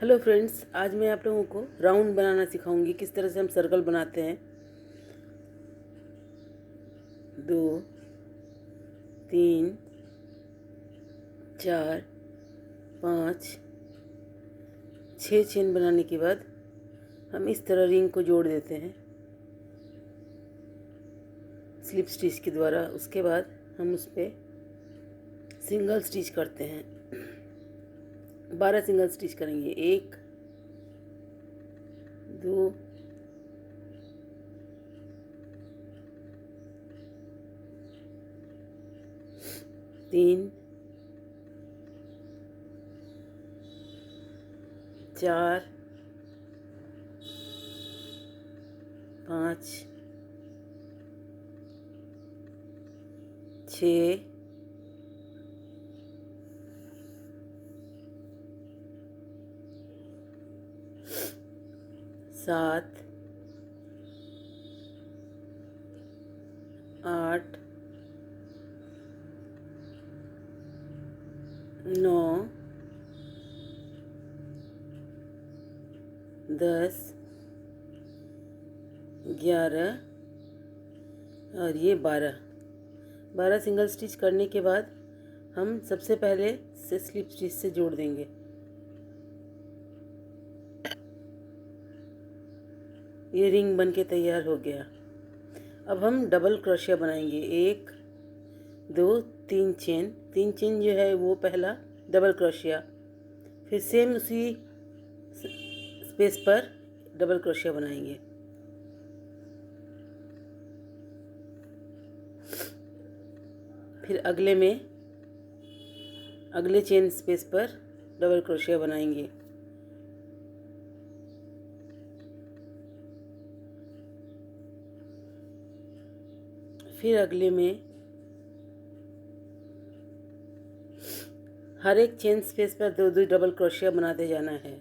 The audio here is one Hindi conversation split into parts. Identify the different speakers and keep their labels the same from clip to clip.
Speaker 1: हेलो फ्रेंड्स, आज मैं आप लोगों को राउंड बनाना सिखाऊंगी। किस तरह से हम सर्कल बनाते हैं। 2, 3, 4, 5, 6 चेन बनाने के बाद हम इस तरह रिंग को जोड़ देते हैं स्लिप स्टिच के द्वारा। उसके बाद हम उस पर सिंगल स्टिच करते हैं। 12 सिंगल स्टिच करेंगे। 1, 2, 3, 4, 5, 6, 7, 8, 9, 10, 11 और ये 12 सिंगल स्टिच करने के बाद हम सबसे पहले से स्लिप स्टिच से जोड़ देंगे। ये रिंग बन के तैयार हो गया। अब हम डबल क्रोशिया बनाएंगे। 1, 2, 3 चेन। 3 चेन जो है वो पहला डबल क्रोशिया, फिर सेम उसी स्पेस पर डबल क्रोशिया बनाएंगे। फिर अगले चेन स्पेस पर डबल क्रोशिया बनाएंगे। फिर अगले में हर एक चेन स्पेस पर 2-2 डबल क्रोशिया बनाते जाना है।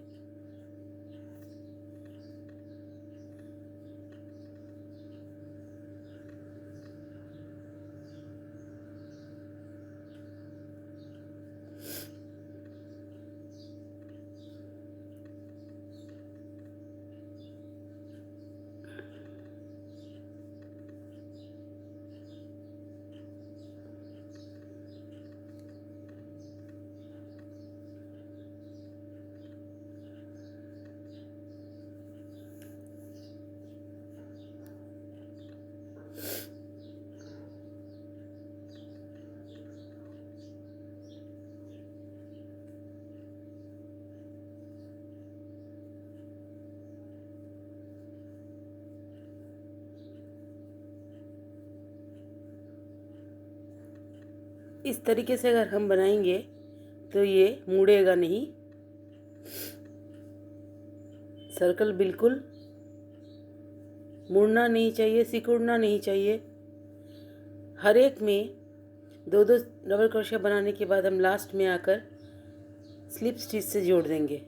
Speaker 1: इस तरीके से अगर हम बनाएंगे तो ये मुड़ेगा नहीं। सर्कल बिल्कुल मुड़ना नहीं चाहिए, सिकुड़ना नहीं चाहिए। हर एक में 2-2 डबल क्रोशिया बनाने के बाद हम लास्ट में आकर स्लिप स्टिच से जोड़ देंगे।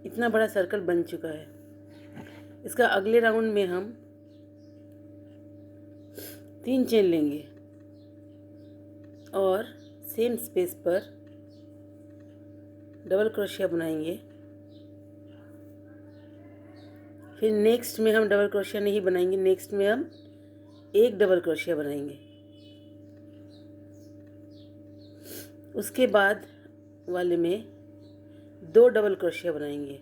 Speaker 1: इतना बड़ा सर्कल बन चुका है। इसका अगले राउंड में हम 3 चेन लेंगे और सेम स्पेस पर डबल क्रोशिया बनाएंगे। फिर नेक्स्ट में हम डबल क्रोशिया नहीं बनाएंगे। नेक्स्ट में हम एक डबल क्रोशिया बनाएंगे। उसके बाद वाले में 2 डबल क्रोशिया बनाएंगे।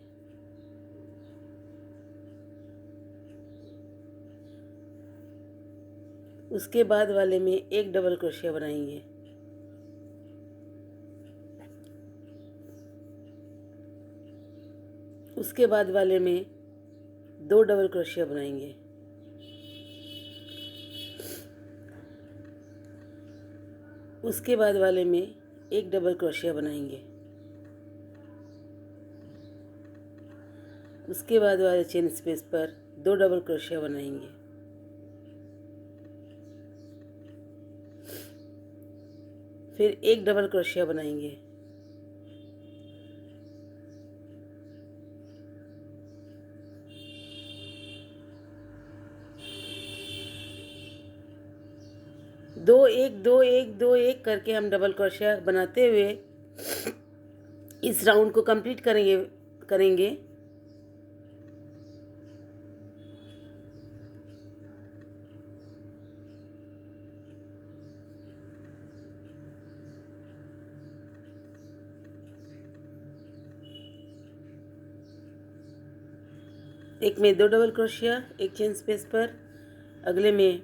Speaker 1: उसके बाद वाले में एक डबल क्रोशिया बनाएंगे। उसके बाद वाले में 2 डबल क्रोशिया बनाएंगे। उसके बाद वाले में एक डबल क्रोशिया बनाएंगे। उसके बाद वाले चेन स्पेस पर 2 डबल क्रोशिया बनाएंगे। फिर एक डबल क्रोशिया बनाएंगे। दो एक 2 1 2 1 करके हम डबल क्रोशिया बनाते हुए इस राउंड को कंप्लीट करेंगे। एक में 2 डबल क्रोशिया, एक चेन स्पेस पर, अगले में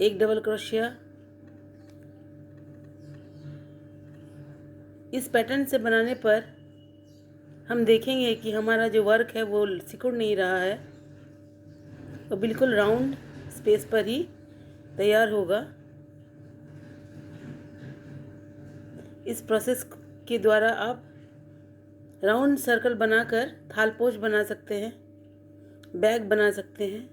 Speaker 1: एक डबल क्रोशिया। इस पैटर्न से बनाने पर हम देखेंगे कि हमारा जो वर्क है वो सिकुड़ नहीं रहा है, वो बिल्कुल राउंड स्पेस पर ही तैयार होगा। इस प्रोसेस के द्वारा आप राउंड सर्कल बनाकर थालपोश बना सकते हैं, बैग बना सकते हैं।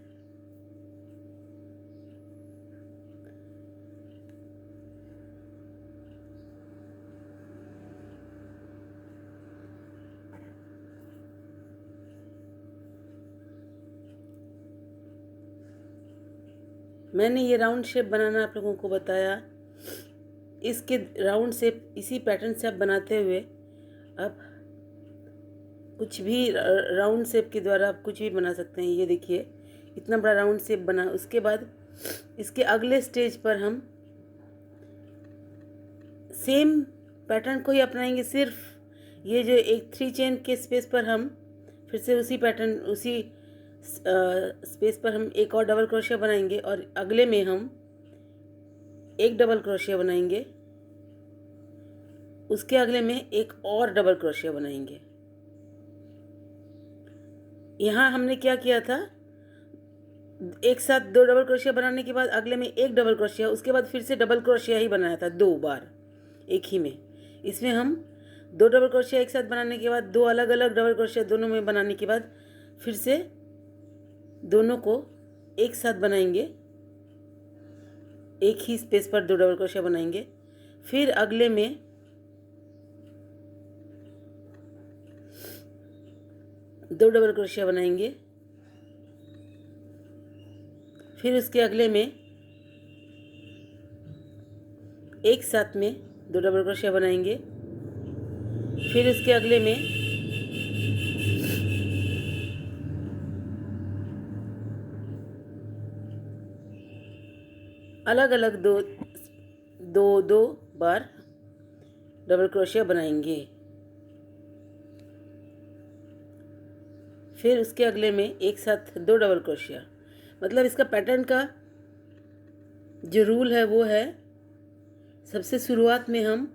Speaker 1: मैंने ये राउंड शेप बनाना आप लोगों को बताया। इसके राउंड शेप इसी पैटर्न से आप बनाते हुए आप कुछ भी राउंड शेप के द्वारा आप कुछ भी बना सकते हैं। ये देखिए इतना बड़ा राउंड शेप बना। उसके बाद इसके अगले स्टेज पर हम सेम पैटर्न को ही अपनाएंगे। सिर्फ ये जो एक 3 चेन के स्पेस पर हम फिर से उसी पैटर्न उसी स्पेस पर हम एक और डबल क्रोशिया बनाएंगे और अगले में हम एक डबल क्रोशिया बनाएंगे। उसके अगले में एक और डबल क्रोशिया बनाएंगे। यहाँ हमने क्या किया था, एक साथ 2 डबल क्रोशिया बनाने के बाद अगले में एक डबल क्रोशिया, उसके बाद फिर से डबल क्रोशिया ही बनाया था 2 बार एक ही में। इसमें हम 2 डबल क्रोशिया एक साथ बनाने के बाद 2 अलग अलग डबल क्रोशिया दोनों में बनाने के बाद फिर से दोनों को एक साथ बनाएंगे, एक ही स्पेस पर 2 डबल क्रोशिया बनाएंगे। फिर अगले में दो डबल क्रोशिया बनाएंगे। फिर उसके अगले में एक साथ में 2 डबल क्रोशिया बनाएंगे। फिर उसके अगले में अलग अलग दो बार डबल क्रोशिया बनाएंगे। फिर उसके अगले में एक साथ 2 डबल क्रोशिया। मतलब इसका पैटर्न का जो रूल है वो है, सबसे शुरुआत में हम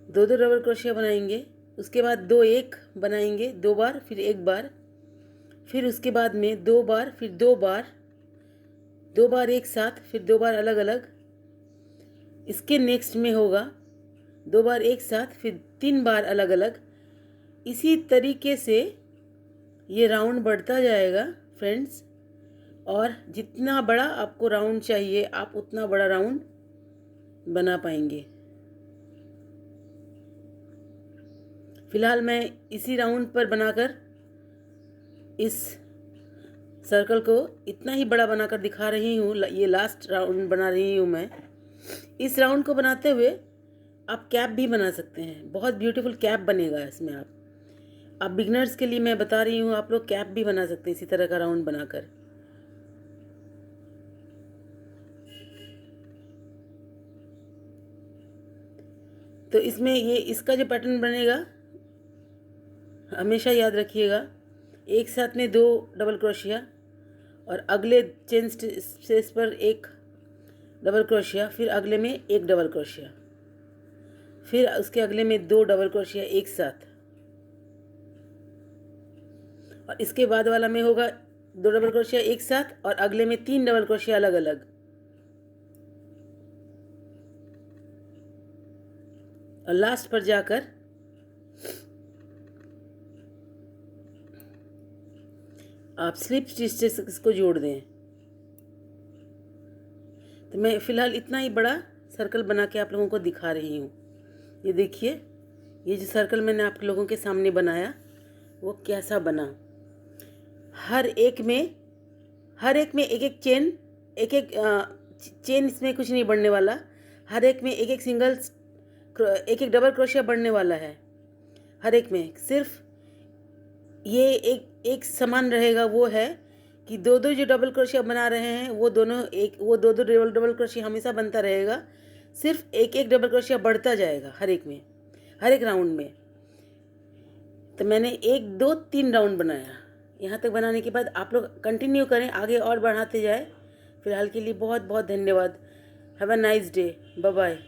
Speaker 1: 2 डबल क्रोशिया बनाएंगे, उसके बाद 2 एक बनाएंगे 2 बार, फिर 1 बार, फिर उसके बाद में 2 बार, फिर 2 बार, 2 बार एक साथ, फिर 2 बार अलग अलग। इसके नेक्स्ट में होगा 2 बार एक साथ, फिर 3 बार अलग अलग। इसी तरीके से ये राउंड बढ़ता जाएगा फ्रेंड्स, और जितना बड़ा आपको राउंड चाहिए आप उतना बड़ा राउंड बना पाएंगे। फिलहाल मैं इसी राउंड पर बनाकर इस सर्कल को इतना ही बड़ा बनाकर दिखा रही हूँ। ये लास्ट राउंड बना रही हूँ मैं। इस राउंड को बनाते हुए आप कैप भी बना सकते हैं, बहुत ब्यूटीफुल कैप बनेगा इसमें। आप बिगनर्स के लिए मैं बता रही हूँ, आप लोग कैप भी बना सकते हैं इसी तरह का राउंड बनाकर। तो इसमें ये इसका जो पैटर्न बनेगा हमेशा याद रखिएगा, एक साथ में 2 डबल क्रोशिया और अगले चेन स्पेस पर एक डबल क्रोशिया, फिर अगले में एक डबल क्रोशिया, फिर उसके अगले में 2 डबल क्रोशिया एक साथ, और इसके बाद वाला में होगा 2 डबल क्रोशिया एक साथ और अगले में 3 डबल क्रोशिया अलग अलग। और लास्ट पर जाकर आप स्लिप स्टिच से इसको जोड़ दें। तो मैं फ़िलहाल इतना ही बड़ा सर्कल बना के आप लोगों को दिखा रही हूँ। ये देखिए, ये जो सर्कल मैंने आप लोगों के सामने बनाया वो कैसा बना। हर एक में एक एक चेन, एक एक चेन, इसमें कुछ नहीं बढ़ने वाला। हर एक में एक एक सिंगल एक एक डबल क्रोशिया बढ़ने वाला है हर एक में। सिर्फ ये एक समान रहेगा, वो है कि दो दो जो डबल क्रोशिया बना रहे हैं वो दो दो डबल क्रोशिया हमेशा बनता रहेगा। सिर्फ एक एक डबल क्रोशिया बढ़ता जाएगा हर एक में, हर एक राउंड में। तो मैंने 1 2 3 राउंड बनाया। यहाँ तक बनाने के बाद आप लोग कंटिन्यू करें, आगे और बढ़ाते जाए। फिलहाल के लिए बहुत बहुत धन्यवाद। Have a nice day. Bye bye.